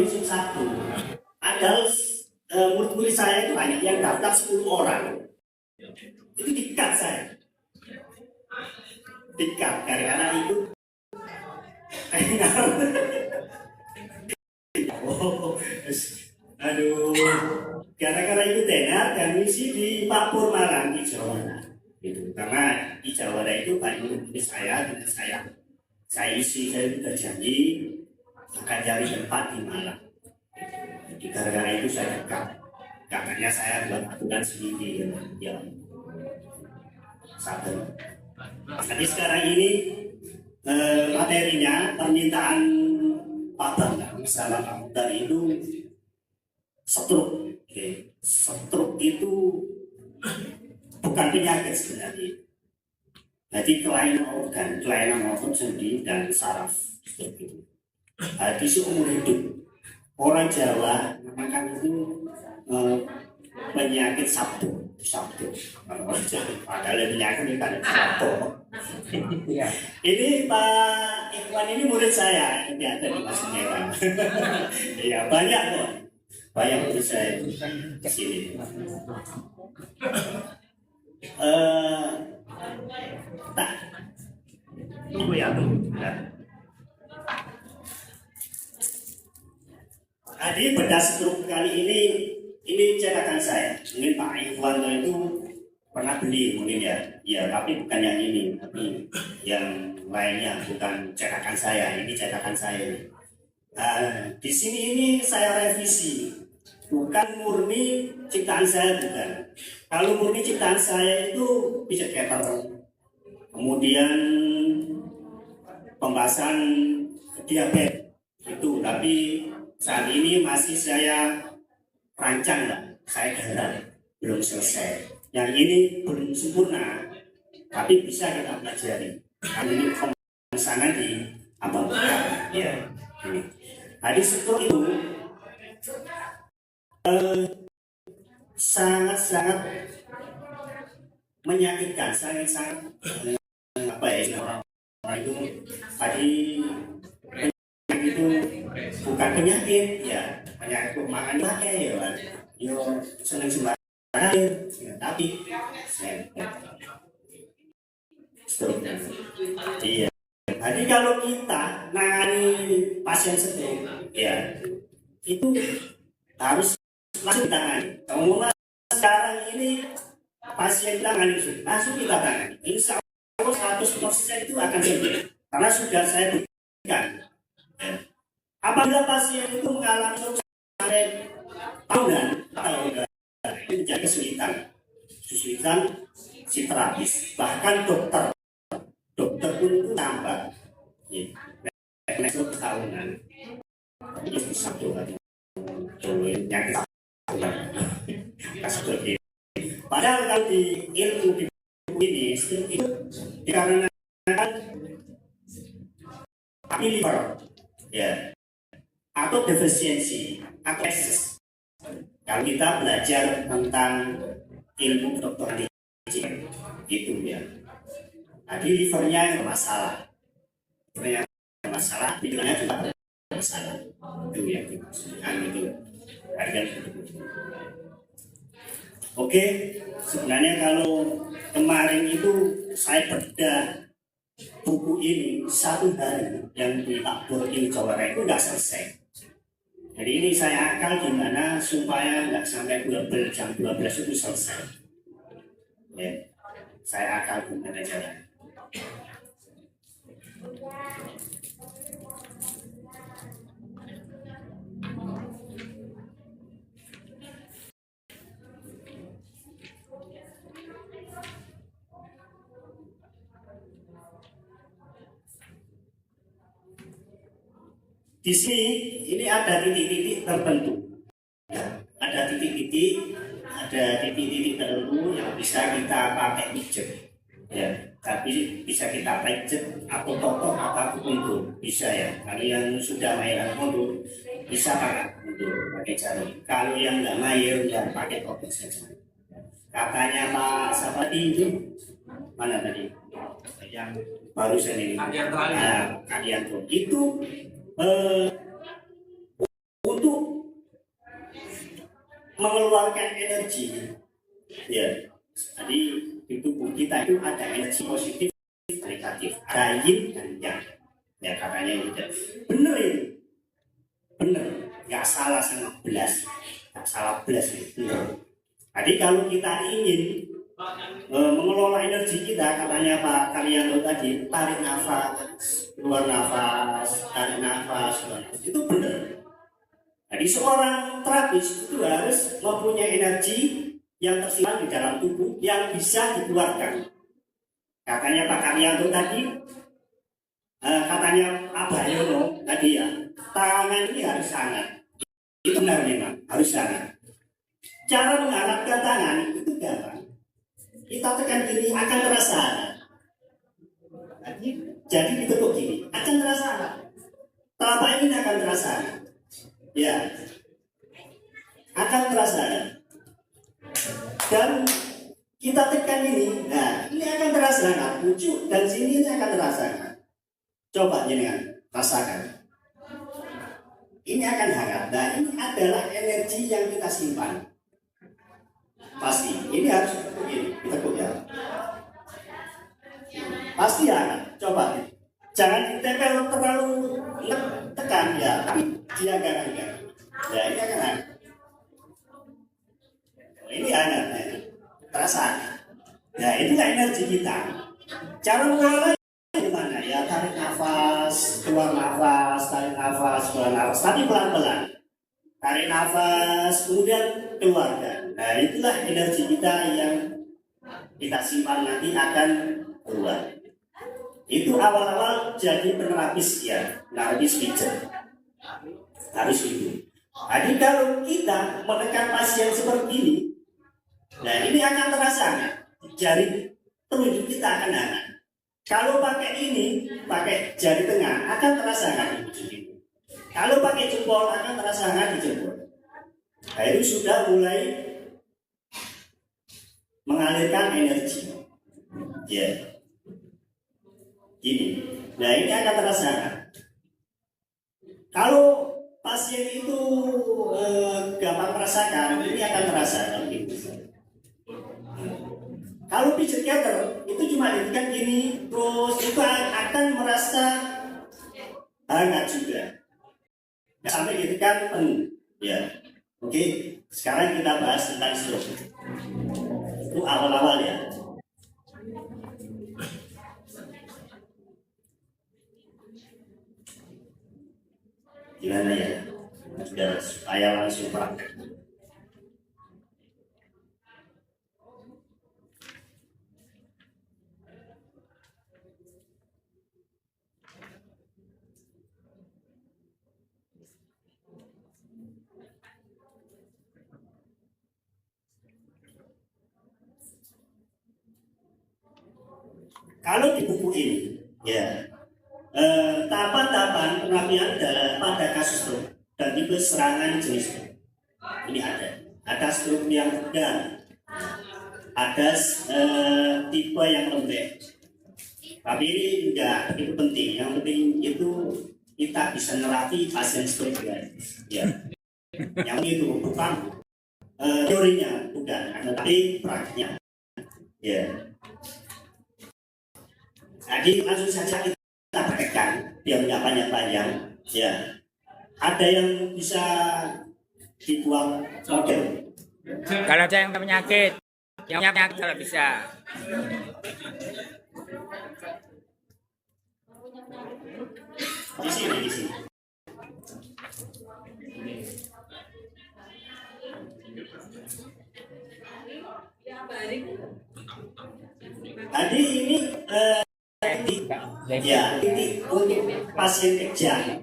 besok Sabtu. Ada murid-murid saya itu banyak yang daftar 10 orang. Itu dikat saya. Dikat karena itu. Oh, aduh, gara-gara itu tenar dan misi di Pak Purmaran di Jawa. Gitu. Karena di Jawa itu banyak murid saya dengan saya isi, saya sudah janji akan cari tempat di Malang. Jadi gara-gara itu saya dekat. Katanya saya buat aturan sendiri ya. Satu. Jadi sekarang ini materinya permintaan Pak Bambang sama Pak Mutar itu stroke. Stroke itu bukan penyakit sebenarnya. Jadi kelainan organ sendi dan saraf seperti itu. Di seumur hidup orang Jawa namakan itu penyakit sabtu. Orang Jawa padahal penyakit itu kan sabtu. Ini Pak Ikhwan ini murid saya, ini ada di Mas Merah. Ya banyak kok, banyak murid saya di sini. Tunggu ya, Jadi berdasarkan kali ini cetakan saya. Mungkin Pak Ikhwan itu pernah beli mungkin ya, tapi bukan yang ini, tapi yang lainnya, bukan cetakan saya. Ini cetakan saya. Di sini ini saya revisi, bukan murni ciptaan saya, bukan. Kalau murni ciptaan saya itu bisa keter, kemudian pembahasan diabetes itu, tapi saat ini masih saya rancang lah, saya garap, belum selesai. Yang ini belum sempurna, tapi bisa kita pelajari. Kali ini sana di Abang ya. Ini. Tadi setelah itu sangat menyakitkan, sangat apa ya orang itu tadi itu bukan penyakit ya, penyakit makan pakai ya, yo seneng sembarangan ya, tapi iya. Jadi kalau kita nangani pasien stroke ya itu harus langsung ditangani. Kalau sekarang ini pasien tangani langsung kita tangani. Insya Allah 100% itu akan sembuh karena sudah saya buktikan. Ya. Apabila pasien itu mengalami sampai tahunan atau itu menjadi kesulitan si terapis, bahkan dokter pun itu tambah itu tahunan itu satu lagi yang seperti padahal kalau di ilmu di ini itu dikarenakan liver ya atau defisiensi atau ekses. Kalau kita belajar tentang ilmu kedokteran itu ya, jadi livernya yang bermasalah, pikirannya juga bermasalah, itu yang dimaksudkan itu. Oke, sebenarnya kalau kemarin itu saya bedah buku ini 1 hari yang di Takbur di Jawa itu nggak selesai. Jadi ini saya akal gimana supaya nggak sampai jam 12 itu selesai. Ya, saya akal gimana caranya. Di sini ini ada titik-titik tertentu. Ya, ada titik-titik tertentu yang bisa kita pakai pijet. Ya, tapi bisa kita pijet atau totok atau mundur bisa ya. Kalau yang sudah main mundur bisa pakai jari. Kalau yang nggak main ya pakai totok saja. Katanya Pak Sapati itu mana tadi? Yang barusan ini. Kadianto itu untuk mengeluarkan energi. Ya, jadi di tubuh kita itu ada energi positif, negatif, ada yin dan yang. Ya katanya gitu. Bener ini, bener, nggak salah sama belas, nggak salah belas itu. Jadi kalau kita ingin mengelola energi kita, katanya Pak Karyanto tadi, tarik nafas, keluar nafas, tarik nafas, keluar nafas. Itu benar. Jadi seorang terapis itu harus mempunyai energi yang tersimpan di dalam tubuh yang bisa dikeluarkan. Katanya Pak Karyanto tadi, katanya Pak Bayono tadi ya, tangan ini harus hangat. Itu benar memang, harus hangat. Cara menghangatkan tangan itu gampang. Kita tekan kiri akan terasa hangat. Jadi ditekuk gini akan terasa hangat. Telapak ini akan terasa hangat. Ya, akan terasa hangat. Dan kita tekan ini, nah ini akan terasa hangat. Pucuk dan sini ini akan terasa hangat. Coba jangan rasakan. Ini akan hangat. Nah ini adalah energi yang kita simpan. Pasti. Ini harus ditekuk ya. Pasti hangat. Coba. Jangan ditempel terlalu tekan ya. Tapi dia agak hangat. Ya ini akan hangat. Ini hangat. Terasa hangat. Nah itulah energi kita. Cara mengolah gimana ya, tarik nafas, keluar nafas, tarik nafas, keluar nafas, tapi pelan-pelan. Tarik nafas, kemudian keluarkan. Nah itulah energi kita yang kita simpan nanti akan keluar. Itu awal-awal jadi penerapis ya, penerapis pijat. Harus itu. Jadi kalau kita menekan pasien seperti ini, nah ini akan terasa nggak? Jari telunjuk kita akan hangat. Kalau pakai ini, pakai jari tengah, akan terasa nggak di ujung itu. Kalau pakai jempol, akan terasa nggak di jempol. Nah, itu sudah mulai mengalirkan energi. Ya, gini. Nah, ini akan terasa nggak? Kalau pasien itu gampang merasakan, ini akan terasa gitu. Kalau pijat theater itu cuma ditekan gini, terus itu akan merasa hangat juga. Sampai ditekan penuh. Ya, oke. Sekarang kita bahas tentang stroke. Itu awal-awal ya. Gimana ya? Sudah supaya langsung praktek. Kalau di buku ini, ya, tahapan-tahapan penerapian pada kasus stroke dan tipe serangan jenis stroke. Ini ada stroke yang sedang, ada tipe yang lembek. Tapi ini juga itu penting. Yang penting itu kita bisa melatih pasien stroke ya. Yang itu bukan teorinya, bukan, tapi praktiknya. Ya. Jadi langsung saja kita praktekkan biar nggak panjang-panjang. Ya, ada yang bisa dibuat model. Kalau ada yang penyakit, kalau bisa. Di sini. Tadi ini ini untuk pasien kejang.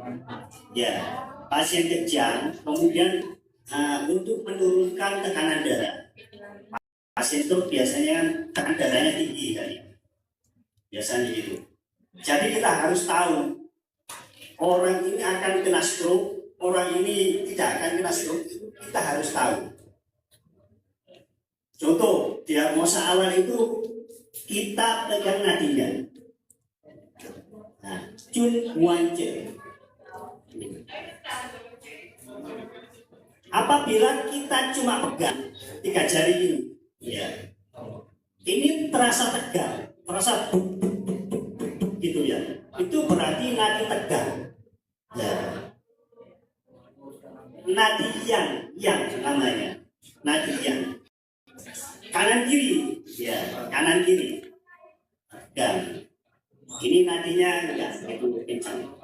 Ya, pasien kejang, kemudian untuk menurunkan tekanan darah. Pasien itu biasanya tekanan darahnya tinggi kali. Biasanya itu. Jadi kita harus tahu orang ini akan kena stroke, orang ini tidak akan kena stroke. Kita harus tahu. Contoh, diagnosa awal itu kita pegang nadinya. Nah, Chun Wan Che. Apabila kita cuma pegang 3 jari ini, ya, ini terasa tegang, terasa gitu ya. Itu berarti nadi tegang. Ya. Nadi yang namanya, nadi yang kanan kiri, ya, kanan kiri. Dan ini nadinya enggak begitu kencang,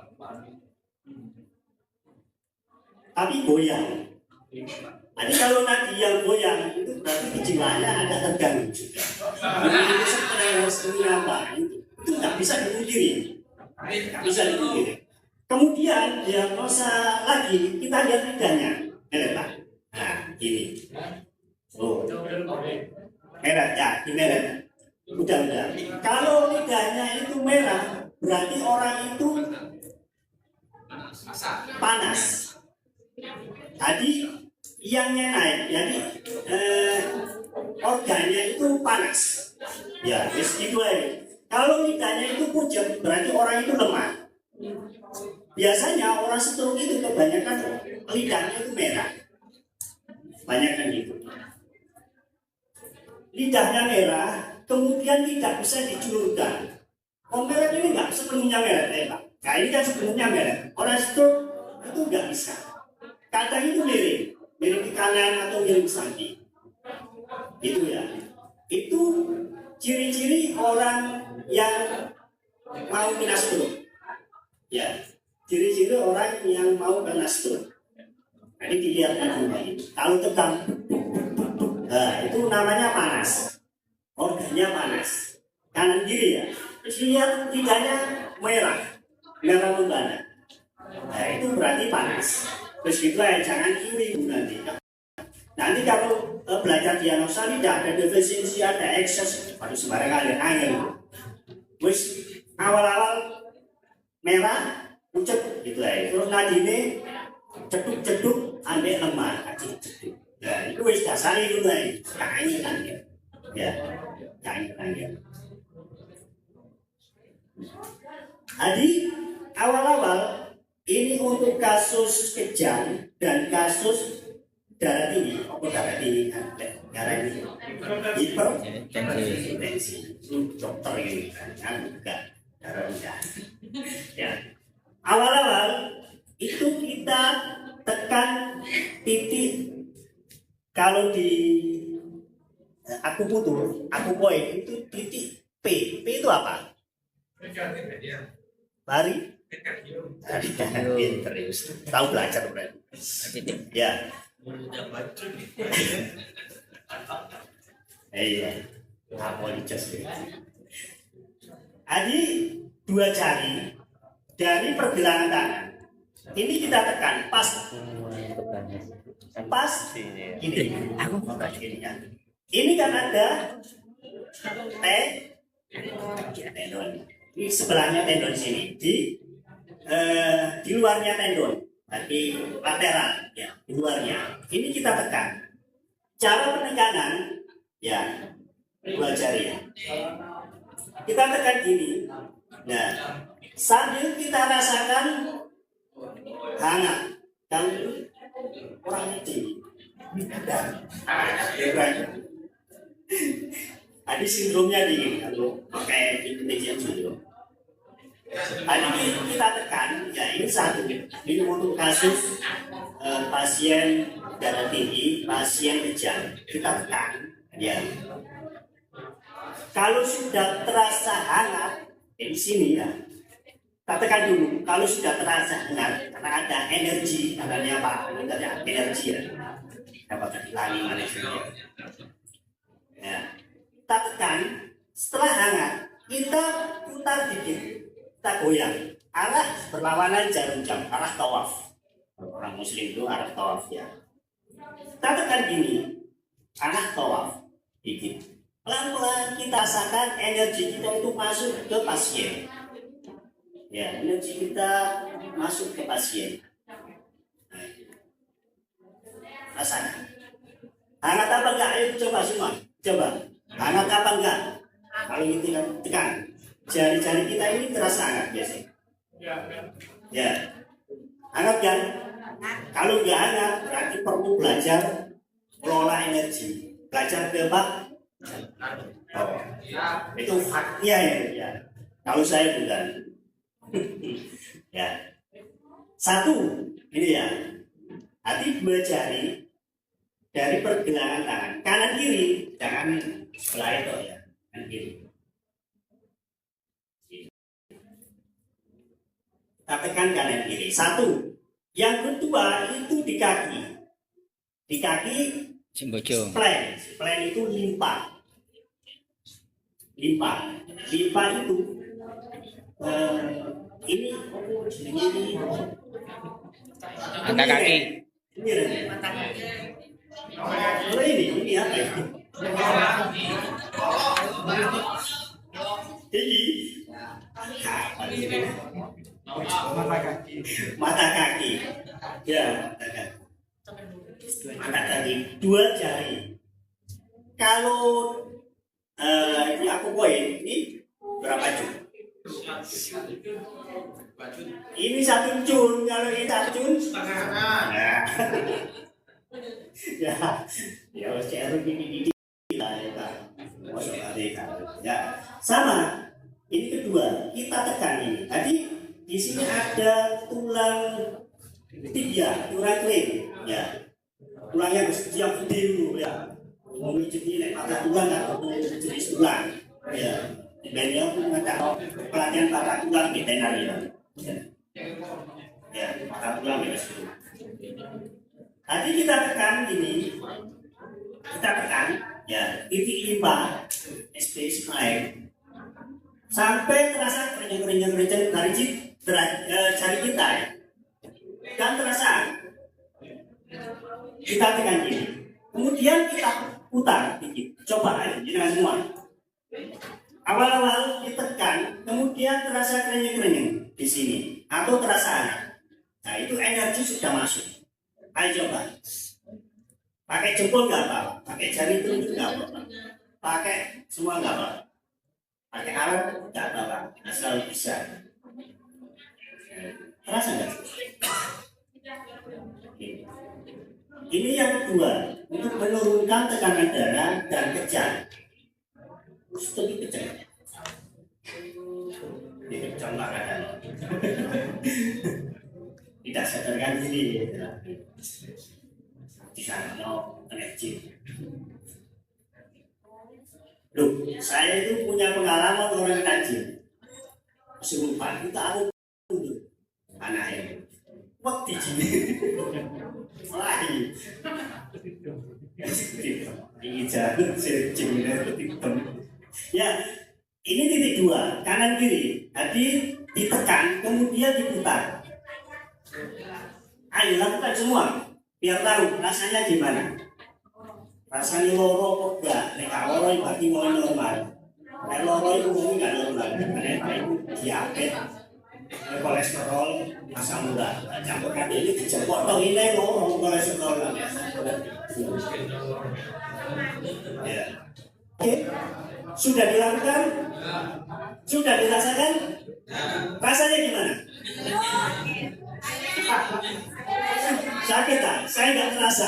tapi goyang. Jadi kalau nadi yang goyang itu berarti kejiwaannya ada tegang juga. Ini seperti apa? Itu nggak bisa dipungkiri, nggak bisa dipungkiri. Kemudian diagnosa lagi, kita lihat lidahnya, merah. Nah, ini, oh, merah ya, ini merah. Udah. Kalau lidahnya itu merah, berarti orang itu panas. Tadi iangnya naik, jadi organnya itu panas. Ya, itu aja. Kalau lidahnya itu pucat, berarti orang itu lemah. Biasanya orang stroke itu kebanyakan lidahnya itu merah. Banyak kan gitu. Lidahnya merah, kemudian tidak bisa diculurkan. Merah ini nggak sepenuhnya merah, Nah ini kan sepenuhnya merah. Orang stroke itu nggak bisa. Kadang itu miring ke kanan atau miring ke samping. Itu ya. Itu ciri-ciri orang yang mau kena stroke. Ya, ciri-ciri orang yang mau kena stroke. Nah, ini dilihat ini. Kalau tegang, nah itu namanya panas. Organnya panas. Kanan kiri ya. Terus lihat lidahnya merah membara. Nah itu berarti panas. Terus gitu ya, jangan kiri nanti. Nanti kalau belajar diagnosa lidah ada defisiensi, ada ekses, baru sembarangan ada angin. Terus awal-awal merah, pucet gitu ya. Terus nadine ceduk-ceduk, ambil lemah, ceduk. Nah itu wis dasar itu lah. Kain kan ya. Ya, kain kan ya. Jadi awal-awal ini untuk kasus kejang dan kasus darah tinggi, darah tinggi kan, darah ini hipertensi, dokter ini kan enggak darah rendah. Ya, awal-awal itu kita tekan titik kalau di aku poin itu titik P. P itu apa? Lari. Terus tahu belajar berarti. Ya. Iya. Apa dicas? Jadi 2 jari dari pergelangan tangan. Ini kita tekan pas ini. Aku mau ini kan. Ini kan ada tendon. Ini sebelahnya tendon sini di luarnya tendon, tapi lateral ya, di luarnya. Ini kita tekan. Cara penekanan ya 2 jari ya. Kita tekan gini. Nah, sambil kita rasakan hangat dan orang ini. Ada sindromnya di kayak Indonesia sindrom. Tadi kita tekan, ya ini satu. Ini untuk kasus pasien darah tinggi, pasien kejang. Kita tekan, ya. Kalau sudah terasa hangat, di sini ya. Kita tekan dulu. Kalau sudah terasa hangat, karena ada energi, namanya apa? Ada energi ya. Dapat dihilangi manusia. Ya. Kita tekan, setelah hangat, kita putar dikit. Kita goyang, arah berlawanan jarum jam, arah tawaf. Orang muslim itu arah tawaf ya. Kita tekan gini, arah tawaf, dikit. Pelan-pelan kita rasakan energi kita itu masuk ke pasien. Ya, energi kita masuk ke pasien. Rasakan. Hangat apa enggak? Ayo coba semua. Coba. Hangat apa enggak? Kalau kita tekan. Jari-jari kita ini terasa hangat biasanya. Ya. Hangat kan? Kalau Kalau nggak hangat, berarti perlu belajar kelola energi. Belajar ke Pak? Oh, itu haknya ya. Kalau saya bukan. Ya. Satu, ini ya. Hati dua jari dari pergelangan tangan kanan kiri, jangan sebelah itu ya, kanan kiri. Kita tekan kanan kiri. Satu. Yang kedua itu di kaki. Di kaki Sembojo. splen itu limpa. Limpa itu ini Mata kaki. Ini apa itu? Mata kaki. Ya, mata kaki. Dua jari. Kalau ini aku poin ini berapa jun? Ini satu jun, kalau ini satu jun setengah. Ya, ya saya begini lah ya, ya sama. Ini kedua, kita tekan ini. Tadi di sini ada tulang tibia, tulang kering, ya. Tulangnya yang gede dulu ya. Mau jadi patah tulang atau jenis tulang, ya. Sebenarnya aku mengatakan pelatihan patah tulang veteriner ya. Ya, patah tulang ya. Tadi kita tekan ini, kita tekan, ya, titik limpa, SP smile, sampai terasa kerenyang dari jari kita, dan terasa kita tekan ini, kemudian kita putar dikit, coba aja dengan semua. Awal-awal ditekan, kemudian terasa kerenyang di sini, atau terasa, nah itu energi sudah masuk. Ayo coba. Pakai jempol nggak apa, pakai jari telunjuk nggak apa, pakai semua nggak apa, pakai alat nggak apa, asal bisa. Terasa nggak? Ini yang kedua, untuk menurunkan tekanan darah dan kejang. Lebih kejang. Ini kejang banget kan? Tidak sadarkan diri. Di sana no energi. Loh, saya itu punya pengalaman orang kaji. Sumpah kita ada anaknya. Waktu ini, lagi. Ini jalan ya, ini titik dua, kanan kiri. Tadi ditekan, kemudian diputar. Ayo lakukan semua. Biar tahu rasanya gimana. Rasanya loro kok enggak, nek loro berarti mau normal. Nek loro itu mungkin enggak normal. Nek itu diabetes, kolesterol, asam urat. Campurkan ini dijemput toh ini loro kolesterol. Ya. Oke. Sudah dilakukan? Sudah dirasakan? Rasanya gimana? Sakit tak? Saya nggak terasa.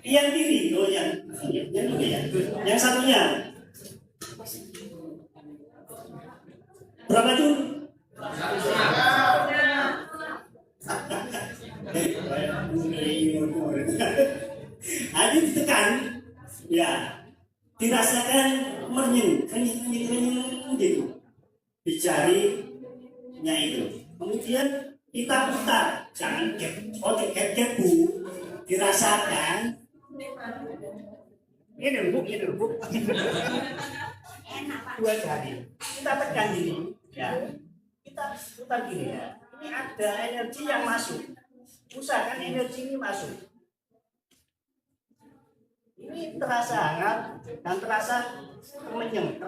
Yang kiri, oh yang yang satunya berapa tuh? Adik ditekan, ya dirasakan menyeng gitu di jarinya itu. Kemudian kita putar, jangan kebu, dirasakan. Ini lembut. Dua jari, kita tekan gini, ya. Kita putar gini ya. Ini ada energi yang masuk. Usahakan energi ini masuk. Ini terasa hangat dan terasa kerenyeng.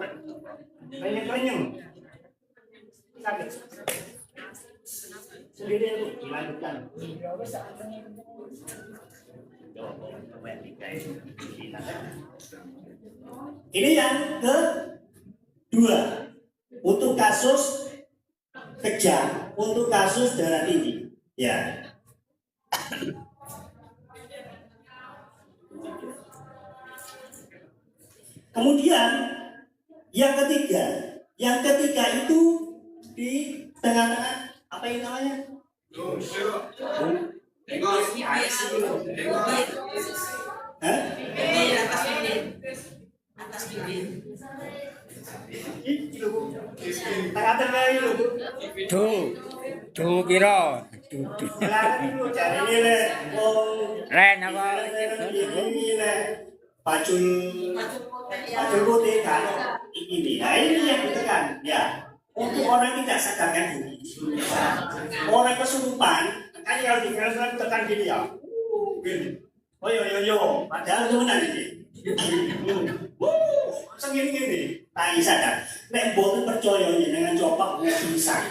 Sakit. Sendiri itu dilanjutkan. Ini yang kedua untuk kasus kejang, untuk kasus darah tinggi. Ya, Kemudian yang ketiga itu di tengah-tengah apa ini namanya? Hah? Tengah-tengah itu. Du kira. Du. Tengah itu cari nilai. Ren apa? Pacul putih kalau ini. Nah ini yang ditekan ya. Untuk orang tidak sadarkan diri. Orang kesurupan, kan kalau di film tekan gini ya. Gini. Oh yo, padahal itu benar ini. Langsung gini. Tak sadar. Nek boten percaya dengan coba pingsan.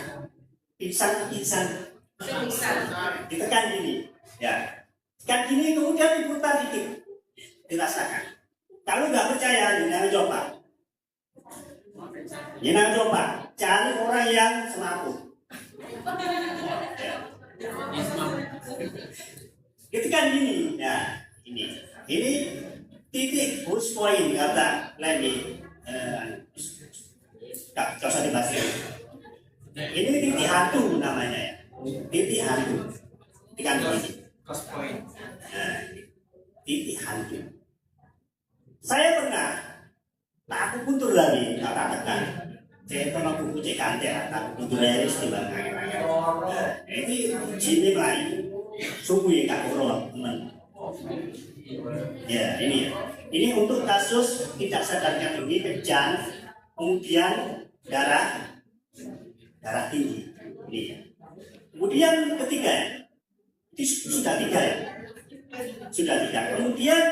Ditekan gini. Ya. Tekan gini kemudian diputar dikit. Dirasakan. Kalau nggak percaya, jangan coba. Jangan coba. Cari orang yang semaput. Itu kan gini, ya ini titik push point kata Lenny. Tak usah dibahas. Ini titik hantu namanya ya. Titik hantu. Titik ini. Nah, titik hantu. Saya pernah, aku puntur lagi, katakan. Saya pernah buku cek kantor, aku puntur lagi istilah ini sini lain, sungguh ya kak teman. Ya ini untuk kasus tidak sadarkan diri, kejang, kemudian darah tinggi. Ini. Kemudian ketiga, sudah tiga ya. Kemudian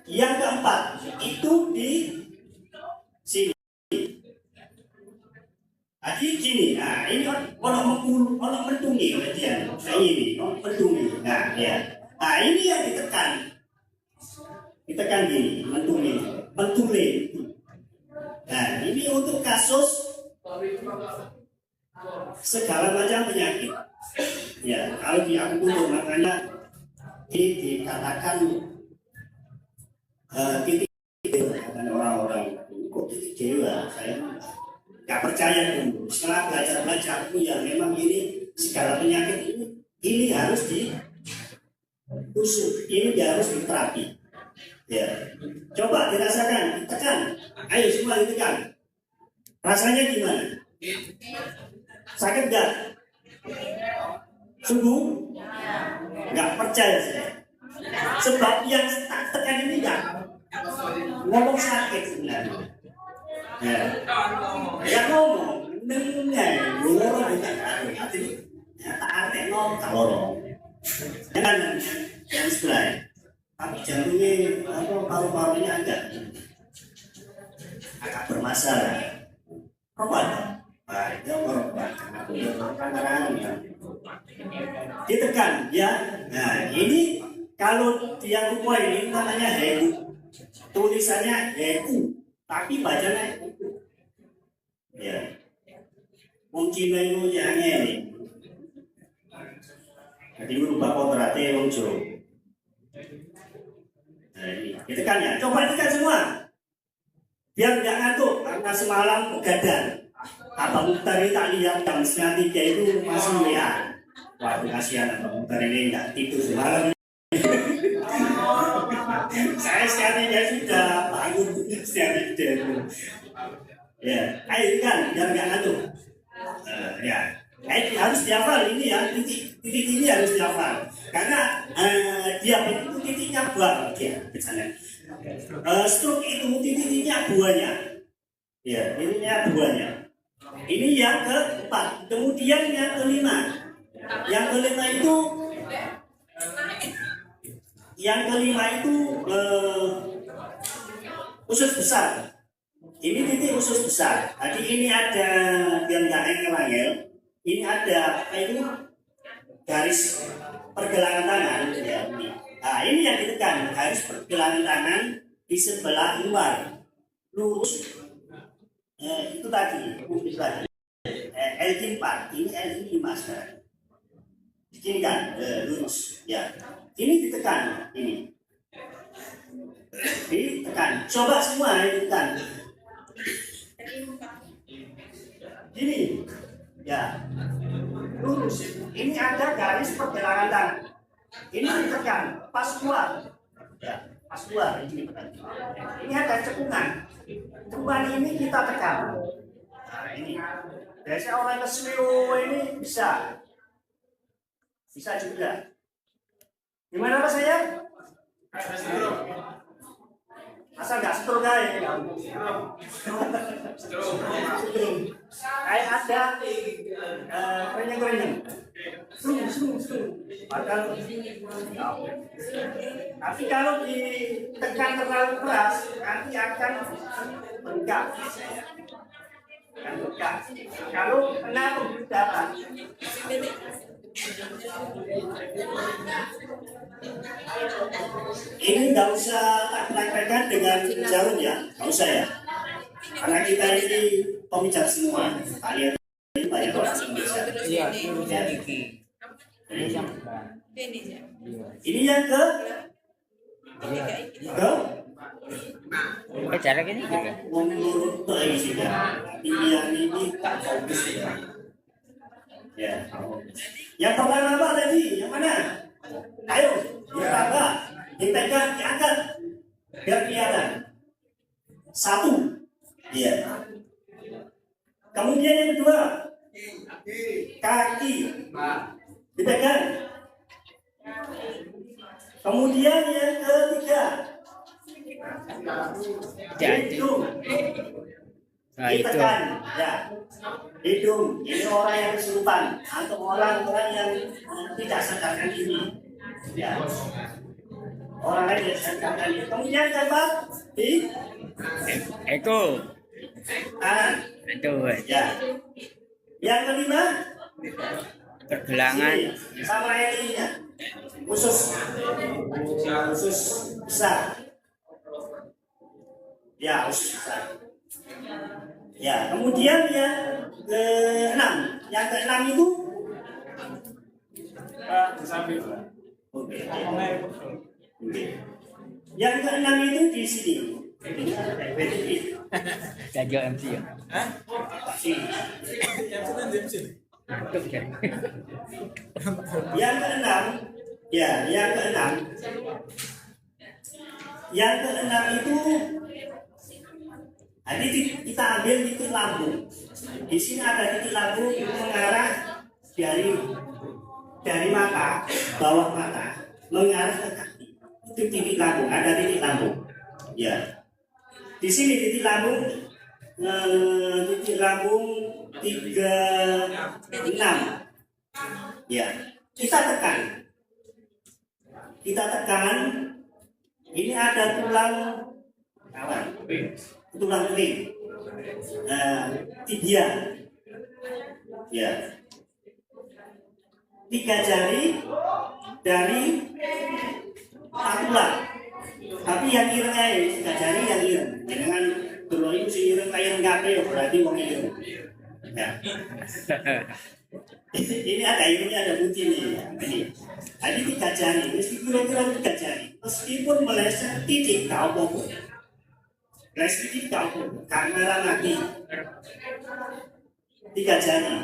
yang keempat itu di sini. Jadi gini, nah ini orang mentungi oleh dia. Nah ini mentungi. Nah ya, nah ini yang ditekan gini, mentule. Nah ini untuk kasus segala macam penyakit. Ya kalau di akupuntur makanya dikatakan titik dengan orang-orang kok titik dewa. Saya nggak percaya dulu. Setelah belajar ya memang ini segala penyakit ini harus ditusuk, ini harus diterapi. Ya, coba dirasakan, ditekan. Ayo semua ditekan. Rasanya gimana? Sakit nggak? Sungguh? Nggak percaya saya. Sebab yang tak tekan ini nggak ngomong sakit sebenarnya. Ya ngomong, dengar, ngomong kita kan, hati, tak ada ngomong kalau jangan sebelah, tapi jantungnya paru-parunya agak bermasalah. Apa? Baik, ditekan, ya. Nah ini kalau yang rumah ini namanya heku, tulisannya heku. Tapi bacanya ya mungkin itu yang ini jadi berubah kontraknya wong Jawa. Nah ini ditekan ya, coba tekan semua biar nggak ngantuk karena semalam begadang. Abang Mukhtar ini tak lihat jam 2:30 itu masih WA. Waduh kasihan Abang Mukhtar ini nggak tidur semalam. Saya sekalinya sudah bangun setiap itu. Ya, ayo kan, biar nggak ngantuk. Ya, harus dihafal ini ya, titik ini harus dihafal. Karena diabetes itu titiknya buah dia, misalnya. Stroke itu titiknya buahnya. Ya, ininya buahnya. Ini yang keempat. Kemudian yang kelima. Yang kelima itu usus besar. Ini titik usus besar. Tadi ini ada yang nggak angel. Ini ada itu garis pergelangan tangan. Ya, ini. Nah ini yang ditekan garis pergelangan tangan di sebelah luar lurus. Itu tadi. L4 ini L5 sekarang. Ini kan lurus. Ya. Ini ditekan. Ini. Ditekan. Coba semua ditekan. Ini. Ya. Lurus. Ini ada garis pergelangan tangan. Ini ditekan. Pas keluar. Ya. Pas keluar. Ini ditekan. Ini ada cekungan. Cekungan ini kita tekan. Nah, ini. Biasanya orang keselio ini bisa juga. Gimana Mas saya? Masa nggak setruk kayak? Kayak ada kerenyeng-kerenyeng. Padahal, tapi kalau ditekan terlalu keras, nanti akan bengkak. Kalau kena pembuluh darah. Ini nggak usah praktekkan dengan jarum ya, nggak usah ya. Karena kita ini pemijat semua, kalian ini banyak orang Indonesia. Iya. Ini yang ke Cara gini juga. menurut presiden. Ini yang ini tak fokus ya. Ya. Yang pertama apa tadi? Yang mana? Ayo, ditambah, dipegang, diangkat, biar kelihatan. 1. Iya. Kemudian yang kedua, kaki, dipegang. Kemudian yang ketiga, hidung. Nah itu. Ditekan, ya. Hidung, ini orang yang kesurupan atau orang-orang yang tidak sadarkan diri. Ya. Orang lain yang sadarkan diri. Kemudian dapat di Eko. kanan. Itu. Ya. Yang kelima, Pergelangan. sini, sama yang ininya. Usus besar. Ya, usus besar. Ya, kemudian yang ke-6. Yang ke-6 itu Oke. Yang ke-6 itu di sini. Jajo MC ya. Sini. Ngantuk ya. Yang ke-6, ya, yang ke-6. Yang ke-6 itu nanti kita ambil titik lambung. Di sini ada titik lambung mengarah dari mata, bawah mata, mengarah ke kaki. Itu titik lambung, ada titik lambung. Ya. Di sini titik lambung 36. Ya. Kita tekan. Ini ada tulang kawan. Tulang kering, tibia, ya, 3 jari dari patula. Tapi yang ireng aja, 3 jari yang ireng. Jangan dulu itu si ireng kayak ngape, berarti wong ireng. Ya. Ini ada irengnya, ada putih nih. Ini 3 jari, kira-kira 3 jari. Meskipun meleset titik kau pokok. Restriksi kau kamera mati 3 jari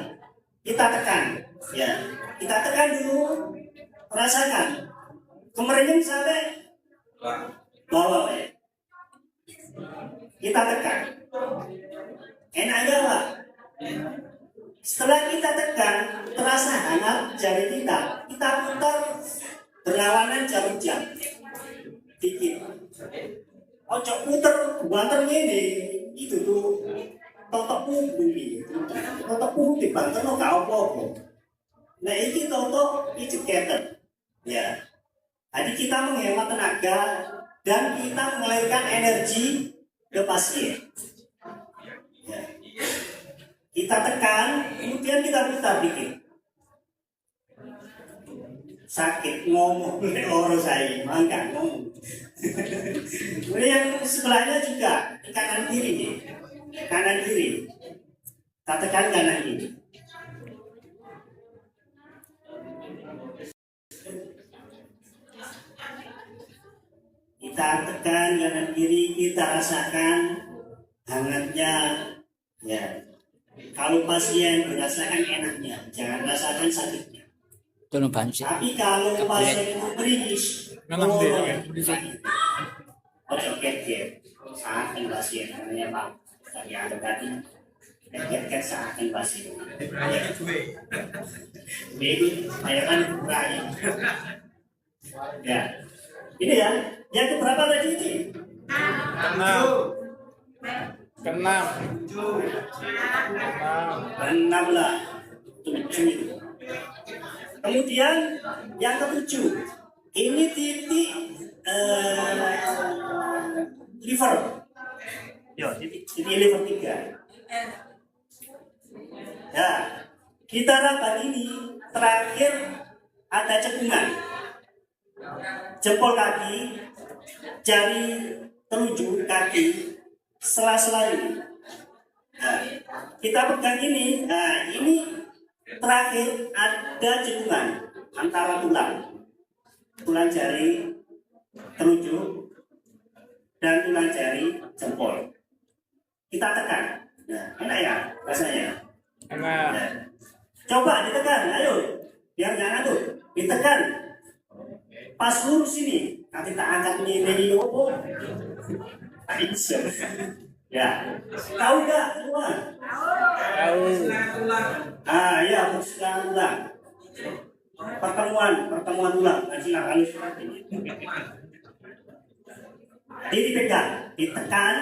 kita tekan, ya, kita tekan dulu, rasakan kemeringin sampai bawah, ya. Kita tekan, enaknya apa? Setelah kita tekan, terasa hangat jari kita putar berlawanan jarum jam dikit. Ojo puter banter ini itu tuh totok bumi, totok bumi banter lo kau apa? Nah ini totok itu keter, ya. Jadi kita menghemat tenaga dan kita mengalirkan energi ke pasien. Ya. Kita tekan, kemudian kita putar dikit. Sakit ngomong orang saya mangga ngomong. Kemudian yang sebelahnya juga kanan kiri nih, kanan kiri. Kita tekan kanan kiri. kita tekan kanan kiri, kita rasakan hangatnya. Ya, kalau pasien merasakan enaknya, jangan rasakan sakitnya. Tolong bantu. Tapi kalau pasien itu beringis, oke, saat pasien namanya Pak. Tadi ada tadi, kaget saat pasien. Itu saya kan kurang. Ya, ini ya, yang keberapa tadi ini? Keenam. Enam lah, 7. Kemudian yang ketujuh, ini titik liver. Yo, titik liver 3. Ya, kita rapat ini terakhir ada cekungan. Jempol kaki, jari telunjuk kaki, sela-sela ini. Nah, kita pegang ini. Nah, ini terakhir ada cekungan antara tulang jari telunjuk dan tulang jari jempol. Kita tekan. Nah, enak ya rasanya. Enak. Nah, coba ditekan, ayo, biar jangan tuh, ditekan. Pas lurus ini, nanti tak angkat ini, oh, tak bisa. Ya, tahu nggak semua? Tahu. Ya, persilangan ulang. Pertemuan ulang. Silakan. Ini dipegang, ditekan,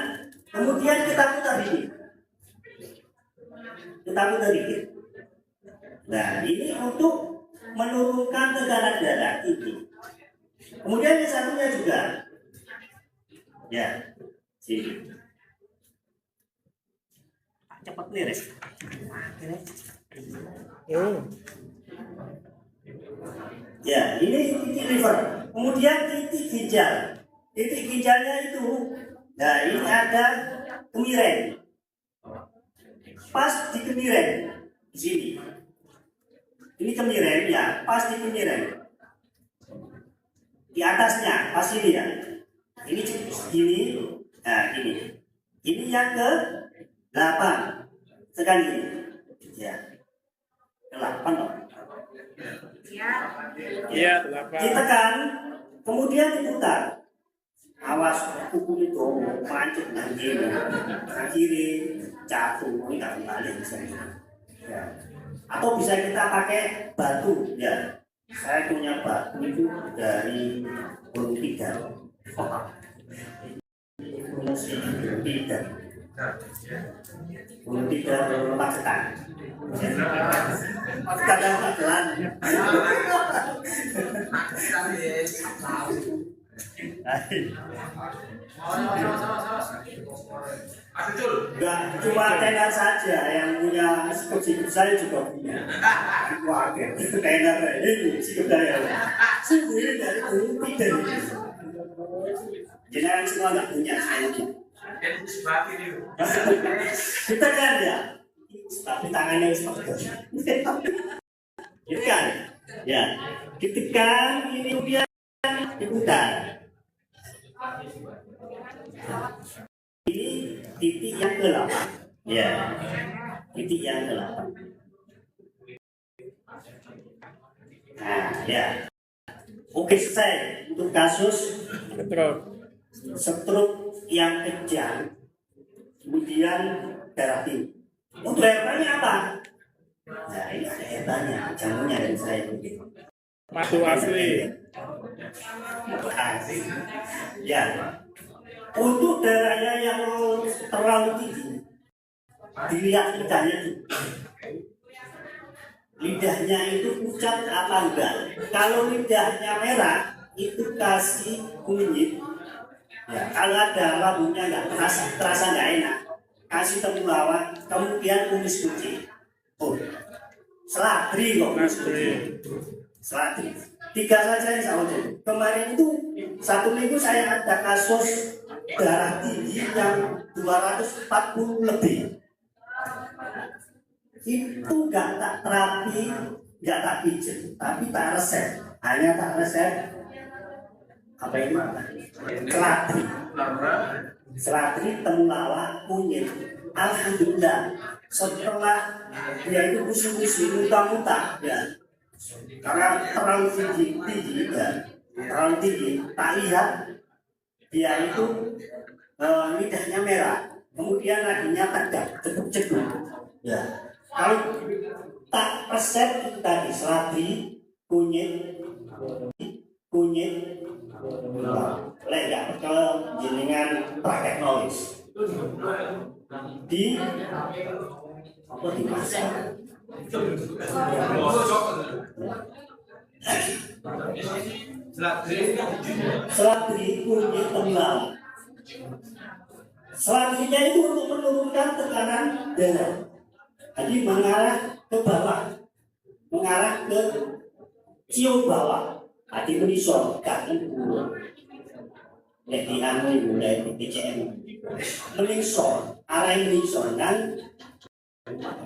kemudian kita putar ini. Kita putar dikit. Nah, ini untuk menurunkan tekanan darah ini. Kemudian yang satunya juga, ya, sini. Cepat beres. Ya, ini titik liver. Kemudian titik ginjal. Titik ginjalnya itu, nah ini ada kemiren. Pas di kemiren, di sini. Ini kemiren ya, pas di kemiren. Di atasnya, pas ini ya. Ini ini, nah ini. Ini yang ke 8 sekali. Ya. 8 loh. Iya, 8. Ditekan, kemudian diputar. Awas kuku itu mancung nanti, kiri jatuh, nggak kembali misalnya. Ya. Atau bisa kita pakai batu, ya. Saya punya batu itu dari Gunung Tidar. Gunung Tidar Pacitan. Kadang Magelang. Enggak cuma tenar saja yang punya sikap saya juga punya. Wah, tenar ini sikap saya. Sendiri dari Gunung Tidar. Jangan semua nggak punya saya. Kita kan ya, tapi tangannya seperti itu kan, ya. Ditekan ini kemudian diputar. Ini titik yang ke-8. Ya. Titik yang ke-8. Nah, ya. Oke, selesai untuk kasus stroke yang kejang. Kemudian terapi. Untuk herbanya apa? Nah, ini ada herbanya, jamunya dari saya begitu. Madu asli. Ya, untuk darahnya yang terlalu tinggi, dilihat lidahnya itu. Lidahnya itu pucat apa enggak? Kalau lidahnya merah, itu kasih kunyit. Ya, kalau ada rambutnya enggak terasa enggak enak, kasih temulawak, kemudian kumis kucing. Oh, seladri kok kumis kucing. Seladri. 3 saja insya Allah. Kemarin itu 1 minggu saya ada kasus darah tinggi yang 240 lebih. Itu nggak tak terapi, nggak tak pijat, tapi tak resep. Hanya tak resep Apa itu? Selatri. Selatri, temulawak, kunyit. Alhamdulillah, setelah dia itu kusu-kusu, muntah-muntah, ya. Karena terlalu tinggi, ya. Terlalu tinggi. Tak lihat dia itu lidahnya merah, kemudian nadinya tegak, cekuk-cekuk. Ya. Kalau tak resep itu tadi selatri, kunyit, lek gak percaya jenengan praktek nulis di apa di masa selatri kunyit tembang. Selanjutnya itu untuk menurunkan tekanan darah. Jadi mengarah ke bawah, mengarah ke cium bawah. Hati menisor, gak ngembul. Lek di anu mulai di PCM menisor, arah menisor dan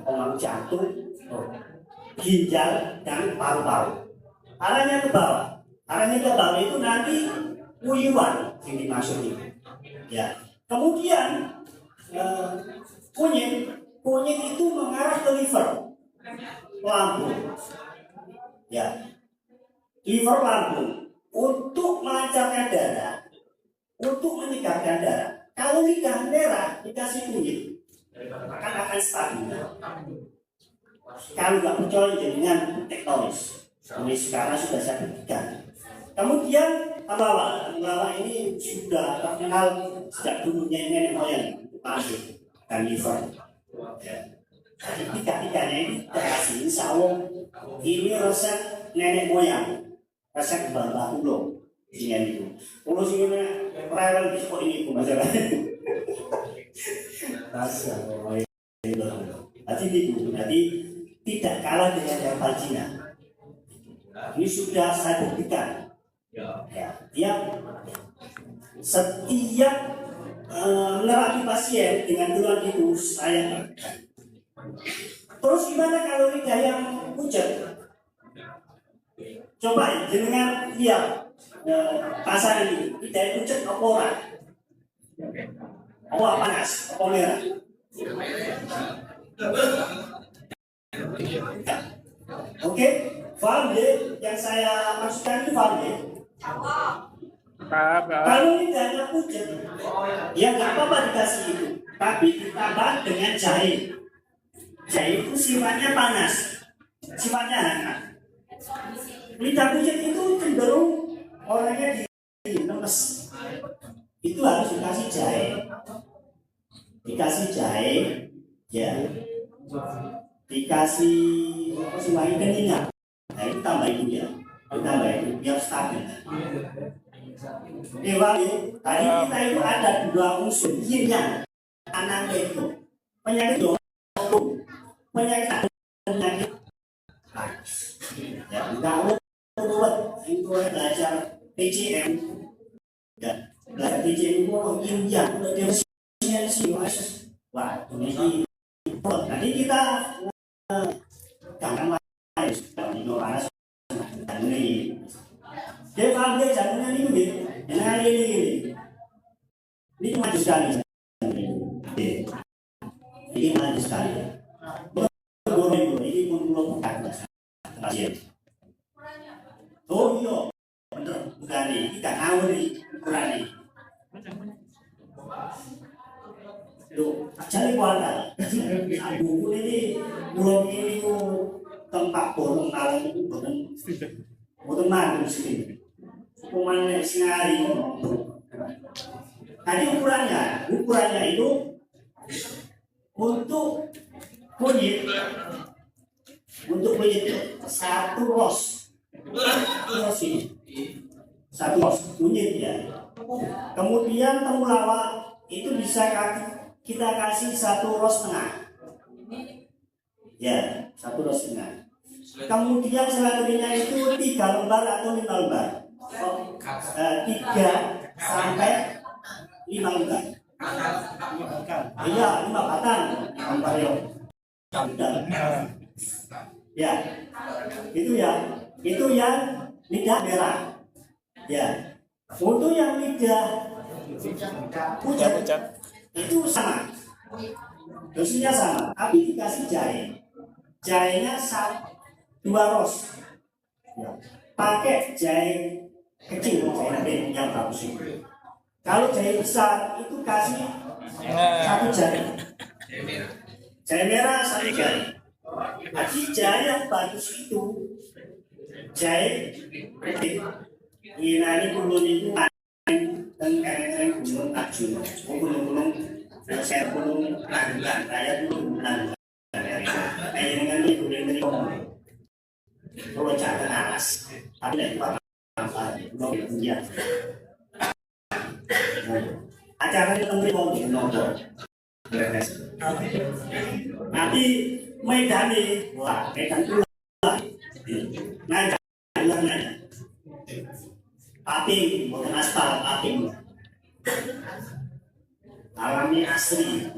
orang jantung, ginjal dan paru-paru. Arahnya ke bawah. Arahnya ke bawah itu nanti uyuan yang dimaksud ini. Ya. Kemudian kunyit itu mengarah ke liver, lambung. Ya. Liver lambung untuk melancarkan darah, untuk menyegarkan darah. Kalau lidah merah dikasih kunyit, akan stabil. Kalau nggak percaya dengan teknologi, ini sekarang sudah saya buktikan. Kemudian temulawak ini sudah terkenal sejak dulunya nenek moyang masuk dan liver. Jadi tiga-tiganya ini dikasih insya Allah ini resep nenek moyang. Rasa kebanggaan dulu, dengan itu. Kalau sini perayaan bisa kok ini masalah. Rasa, nanti itu, nanti tidak kalah dengan herbal Cina. Ini sudah saya buktikan. Ya, setiap menerapi pasien dengan tulang itu saya. Terus gimana kalau lidah yang pucat? Coba jenengan lihat pasangan ini, tidak pucat apa orang? Apa panas, apa merah? Oke, paham deh? Yang saya maksudkan itu paham deh? Kalau lidahnya pucat, ya nggak apa-apa dikasih itu, tapi ditambah dengan jahe. Jahe itu sifatnya panas, sifatnya hangat. Lidah pucat itu cenderung orangnya lemes. Itu harus dikasih jahe, ya, dikasih apa sih lagi keningan. Nah itu tambah itu ya, tambah itu biar stabil. Tadi kita itu ada dua unsur yang anaknya itu penyakit jantung, penyakit ya enggak itu belajar PCM ya belajar PCM itu India udah definisi wah ini nanti kita jangan main kalau panas ini dia kalau dia jangan ini yang ini maju sekali ini maju sekali ini pun belum pasien. Oh iya, bener, bukan nih, kita tahu nih, kurang nih. Loh, cari warna. Buku ini belum ini tempat bolong malam itu bukan madu sini. Ukurannya sinari. Tadi ukurannya itu untuk kunyit satu ros ini satu ros kunyit ya. Kemudian temulawak itu bisa kita kasih satu ros tengah ya, satu ros tengah. Kemudian selanjutnya itu 3 lembar atau 5 lembar, 3 sampai 5 lembar. Iya, 5 batang lembar ya, itu yang lidah merah ya. Untuk yang lidah pucat itu sama, dosisnya sama, tapi dikasih jahe. Jahenya dua ros. Ya. Pakai jahe kecil, jahe yang bagus itu. Kalau jahe besar itu kasih satu jahe. Jahe merah satu jahe. Jadi jahe yang bagus itu jahe kecil. Ini kulon itu dan keren gunung Arjuna. Gunung saya gunung Langgam, saya gunung Langgam. Saya dengan itu dari kalau jangan alas, tapi dari apa? Belum dia. Acara itu mau nonton. Nanti Medan nih, wah Medan dulu. Nah, jangan. Tapi bukan aspal, tapi alami asli.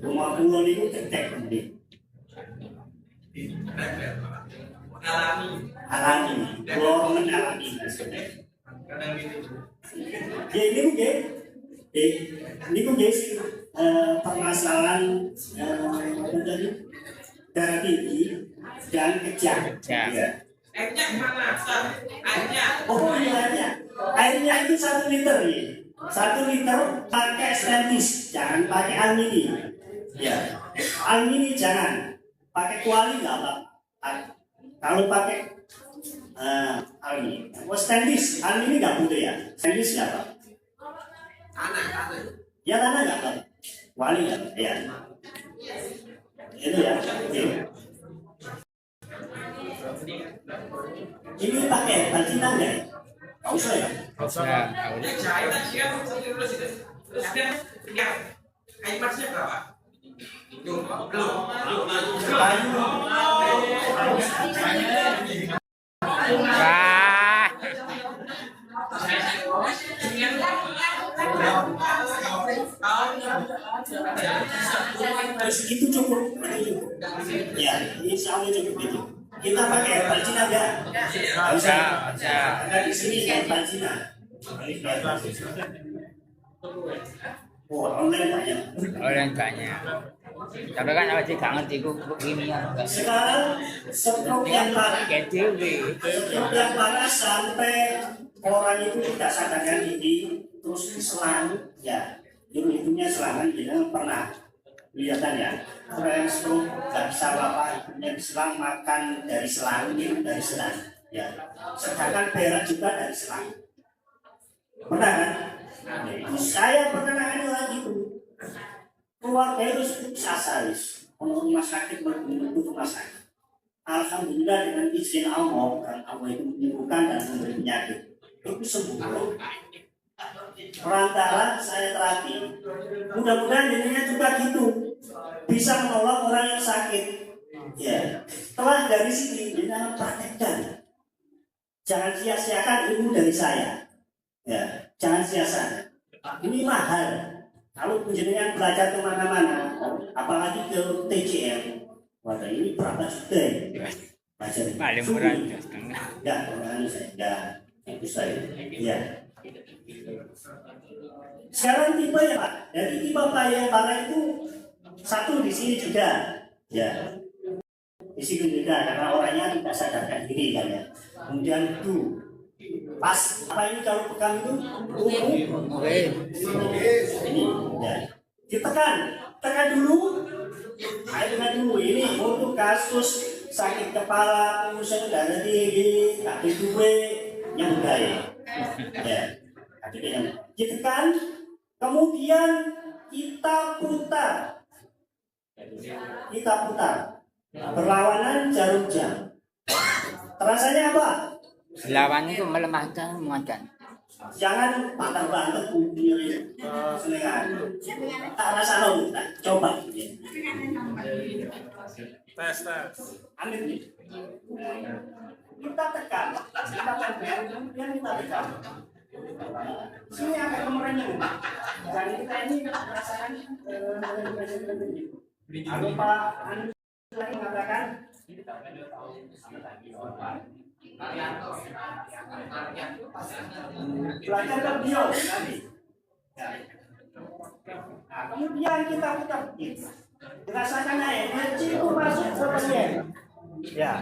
Rumah pulau itu cetek nanti. Alami, pulau alami. Ini mungkin permasalahan darah tinggi dan kejang. Oh iya, airnya itu 1 liter nih. 1 liter pakai stainless, jangan pakai alumini. Ya, alumini jangan. Pakai kuali nggak apa. Kalau pakai alumini, stainless, alumini nggak boleh ya. Stainless nggak apa. Tanah. Ya tanah nggak apa. Kuali nggak. Ya. Itu ya. Oke. Ini pakai Paltina nggak? Nggak usah ya? Nggak usah. Itu cukup. Ya, insya Allah cukup itu. Kita pakai herbal Cina enggak? Nggak usah. Karena di sini herbal Cina. Oh, online banyak. Online banyak. Tapi kan awak gak ngerti ku begini ya. Sekarang stroke yang parah, stroke yang parah sampai orang itu tidak sadarkan diri, terus diselang, ya, hidupnya selangan, dia pernah kelihatan ya. Orang yang stroke nggak bisa apa-apa, hidupnya diselang, makan dari selang, minum dari selang, ya. Sedangkan berak juga dari selang. Pernah kan? Saya pernah nangani lagi itu. Keluarga itu sasaris, rumah sakit menutup rumah sakit. Alhamdulillah dengan izin Allah, dan Allah itu menyembuhkan dan memberi penyakit itu sembuh. Perantara saya terapi, mudah-mudahan dirinya juga gitu, bisa menolong orang yang sakit. Ya, setelah dari sini kita praktekkan. Jangan sia-siakan ilmu dari saya. Ya, jangan sia-siakan. Ini mahal. Kalau penjenengan belajar kemana-mana, apalagi ke TCM, wadah ini berapa juta ya? Belajar paling murah enggak, itu saya. Ya. Sekarang tipe ya Pak, dari tipe yang parah itu satu di sini juga, ya. Di sini juga karena orangnya tidak sadarkan diri kan ya. Kemudian itu pas apa ini kalau pegang itu ini ya tekan dulu, tekan dulu ini untuk kasus sakit kepala, pusing darah tinggi, kaki gue yang budaya ya, yang ditekan, kemudian kita putar berlawanan jarum jam. Terasanya apa? Lawan itu melemahkan, menguatkan. Jangan patah-patah kumpulin selengan. Tak rasa lo, coba. Tes. Ambil nih. Kita tekan, kemudian kita tekan. Sini agak kemerenyang. Jadi kita ini merasakan. Kalau Pak Anies lagi mengatakan Belajar ke beliau nanti. Ya. Nah, kemudian kita putar begitu. Dirasakan energi itu masuk ke pasien. Ya,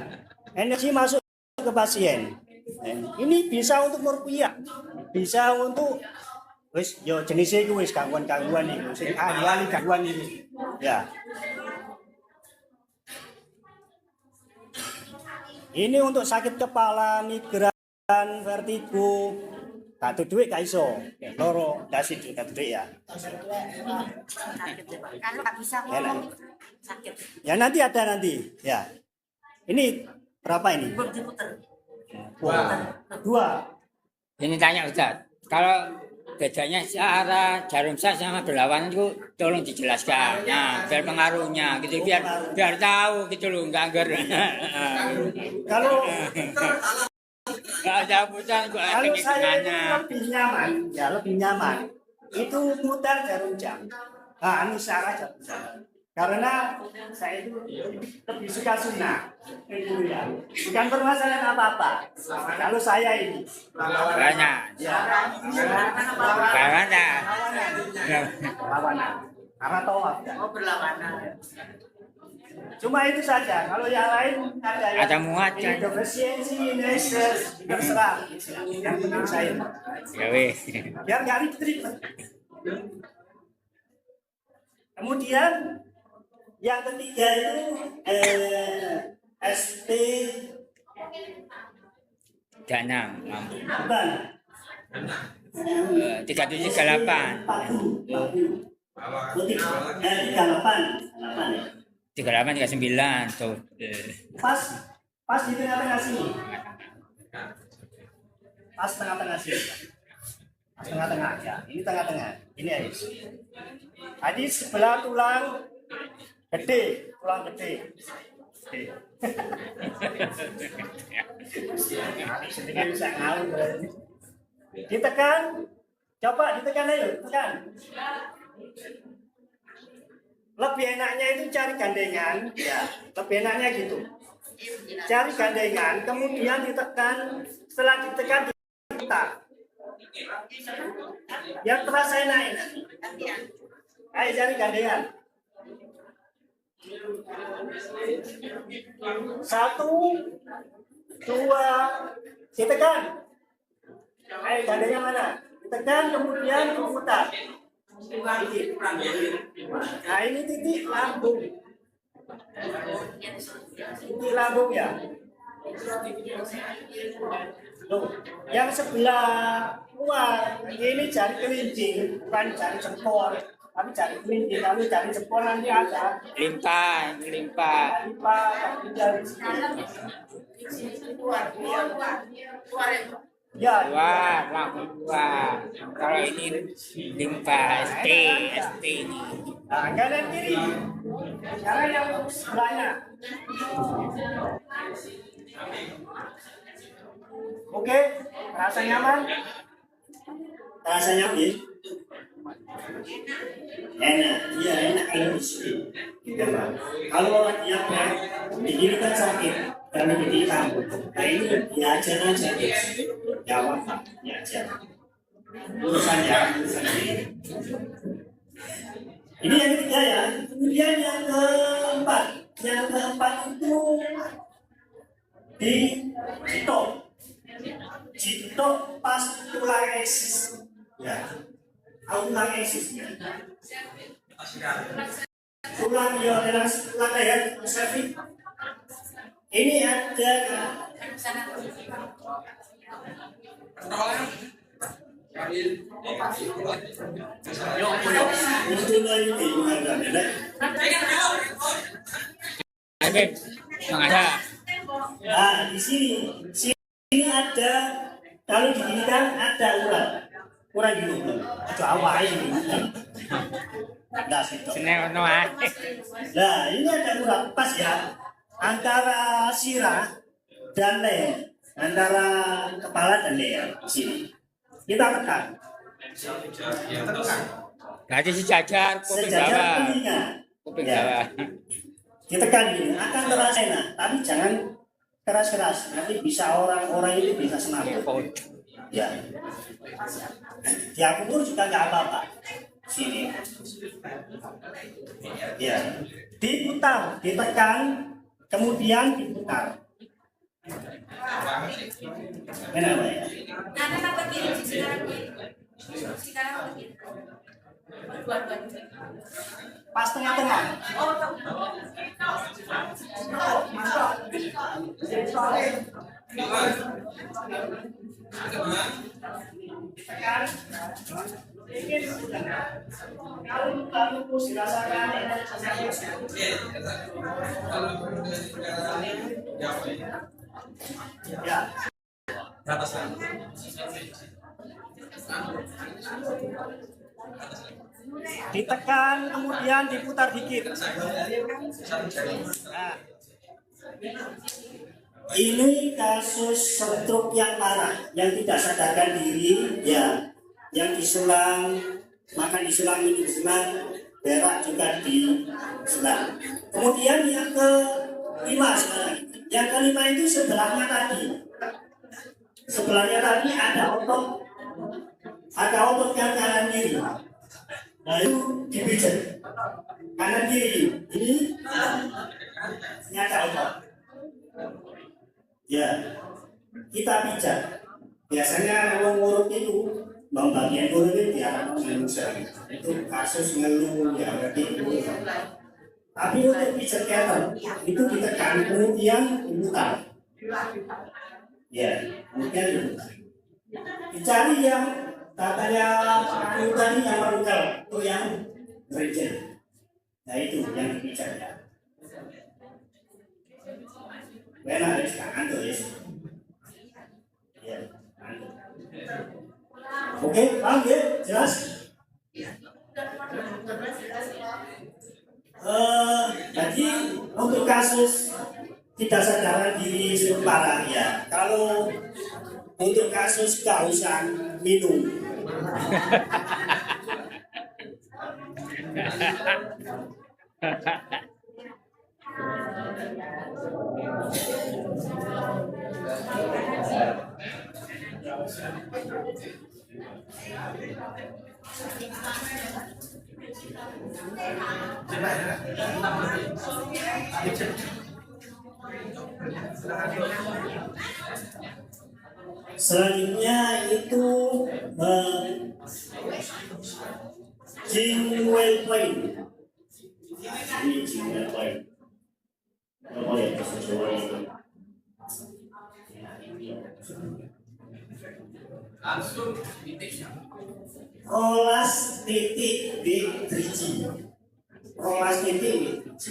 energi masuk ke pasien. Ini bisa untuk meruqyah, bisa untuk wis yo jenisnya itu wis gangguan-gangguan itu, sing ahli gangguan ini. Ya. Ini untuk sakit kepala, migran, vertigo, tak duit gak iso. Loro dasi tak duit ya. Kalau nggak bisa ngomong sakit. Ya nanti ada nanti. Ya. Ini berapa ini? Diputer. Dua. Ini tanya Ustaz, kalau bedanya searah jarum sah sama berlawanan itu tolong dijelaskan. Nah, biar pengaruhnya gitu, biar tahu gitu loh, enggak anggar. Kalau Kalau jawab Ustaz, gua kalau ini saya itu tanya. lebih nyaman, ya lebih nyaman. Itu mutar jarum jam. Nah, ini searah jarum jam. Karena saya itu lebih suka sunnah. Itu ya. Bukan permasalahan apa-apa. Kalau saya ini Banyak. ya Banyak. lawanan. Karena tawaf. Oh berlawanan. Cuma itu saja. Kalau yang lain ada yang Ada muatnya. ini defisiensi, nesis, terserah. Yang penting saya. Ya wes. Biar nggak ribet. Kemudian yang ketiga itu ST Danam, mampu. bukan 3738. 38 3839 tuh. pas di tengah-tengah sini, pas tengah-tengah sini, pas tengah-tengah ya, ini tengah-tengah, ini ya. Tadi sebelah tulang gede, tulang gede. Sedikit bisa ngawur. Ditekan, coba ditekan ayo, tekan. Lebih enaknya itu cari gandengan, ya, lebih enaknya gitu. Cari gandengan, kemudian ditekan, setelah ditekan diputar. Yang terasa enak. Ayo cari gandengan. 1, 2, ditekan. Ayo gandengan mana? Ditekan kemudian diputar. Nah ini titik lambung. Titik lambung ya. Loh, yang sebelah luar ini jari kelingking, bukan jari jempol, tapi jari kelingking. Kalau jari jempol nanti ada Limpa. limpa jari ya. Luar, langsung luar. Kalau ini limpa ST ini. Nah, kanan kiri. Sekarang yang sebelahnya. Oke, rasa nyaman? Rasanya nyaman? Enak, iya enak kalau di sini. Kalau orang yang di sini kan sakit, karena di kampung. Nah ini diajar aja, jawab Pak, diajar. Urusannya. Ini yang ketiga ya. Kemudian yang keempat itu di Cito pas tulang eksis. Ya. Tulang eksisnya. Tulang ya adalah tulang leher Sefi. Ini ada Nah, di sini ada, kalau diginikan ada urat gitu. Jawa ini. Nah, situ. Nah, ini ada urat pas ya antara sirah dan leher, antara kepala dan leher di sini. Kita tekan. Berarti sejajar kuping Sejajar bawah. telinga. Kuping Ya. bawah. Ditekan gini akan terasa enak, tapi jangan keras-keras, nanti bisa orang-orang itu bisa semangat. Ya, diakur juga nggak apa-apa. Sini, ya, diputar, ditekan, kemudian diputar. Kenapa ya? Pas tengah-tengah. Kalau dirasakan ya. Ditekan kemudian diputar dikit. Nah. Ini kasus stroke yang parah, yang tidak sadarkan diri, ya, yang diselang, makan diselang, minum diselang, berak juga diselang. Kemudian yang kelima sekarang, yang kelima itu sebelahnya tadi, ada otot yang kanan kiri. Nah itu dipijat kanan kiri, ini nyata otot. Ya, kita pijat. Biasanya orang ngurut itu, bagian ngurut itu diarahkan manusia. Itu kasus ngeluh ya, gitu. Tapi untuk pijat keter itu ditekan kemudian diputar. Ya, kemudian diputar. Dicari yang katanya tadi yang merugal itu yang gereja. Nah itu yang dipijat ya. Benar, antuk ya. Oke, paham ya? Jelas? Jadi untuk kasus tidak sadarkan diri cukup parah ya. Kalau untuk kasus kehausan minum. Selanjutnya itu Jingwei Point. Ini Jingwei Point. Oh ya, bahasa Jawa itu. Rolas titik B3G. Rolas titik B3G.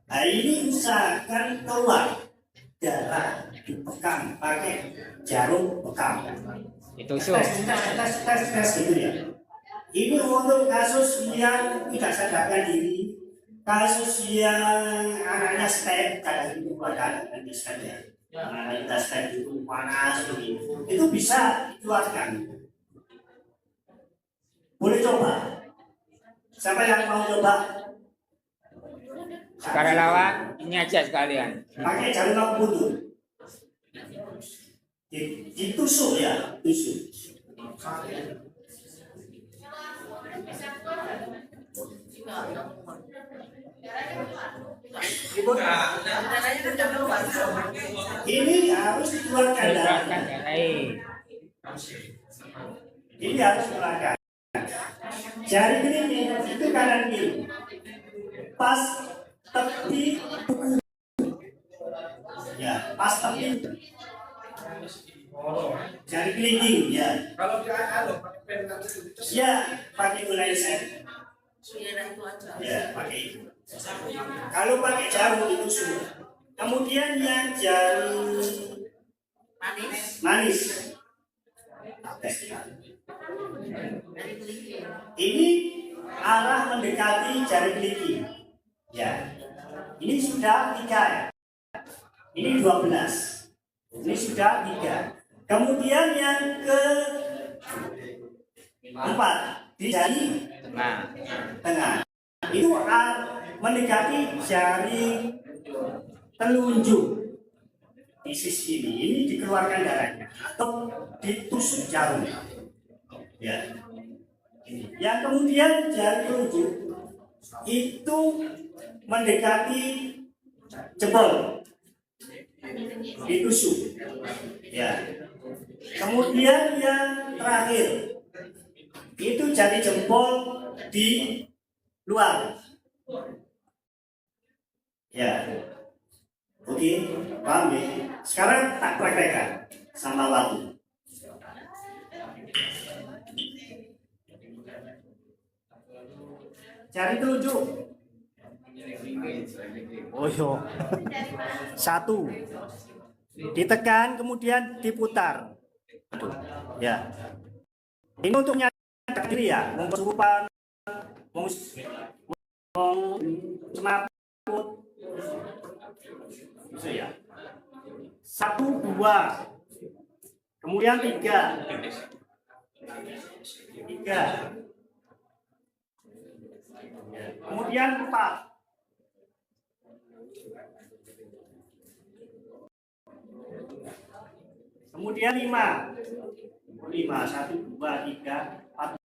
Nah ini usahakan keluar darah dipekam pakai jarum bekam. Ditusuk. Tes gitu ya. Ini untuk kasus yang tidak sadarkan diri, kasus yang anaknya step kadang itu pada misalnya, kita step itu panas itu bisa dikeluarkan. Boleh coba. Siapa yang mau coba? Sekarang lawan ini aja sekalian. Pakai jarum aku ditusuk ya, tusuk. Ini harus dikeluarkan darah. Ini harus dikeluarkan. Jari ini itu kanan kiri. Pas tepi buku. Ya, pas tepi. Jari kelingking ya. Kalau Ya, pakai gulai sen. Ya, pakai itu. Kalau pakai jarum itu sudah. Kemudian yang jari manis. Ini arah mendekati jari kelingking. Ya, ini sudah 3 ya. Ini 12. Ini sudah 3. Kemudian yang ke 4 di jari tengah. Itu mendekati jari telunjuk. di sisi ini dikeluarkan darahnya atau ditusuk jarum. Ya. Ini. Yang kemudian jari telunjuk itu mendekati jempol, ditusuk. Ya. Kemudian yang terakhir itu jari jempol di luar. Ya. Oke, paham ya? Sekarang tak praktekkan sama waktu. Jari telunjuk. Oh yo. Satu. Ditekan kemudian diputar. Aduh. Ya. Ini untuk menyadar diri ya, mau kesurupan, mau semaput. Bisa ya. 1, 2. Kemudian 3. 3. Kemudian 4. Kemudian 5. 5, 1, 2, 3, 4.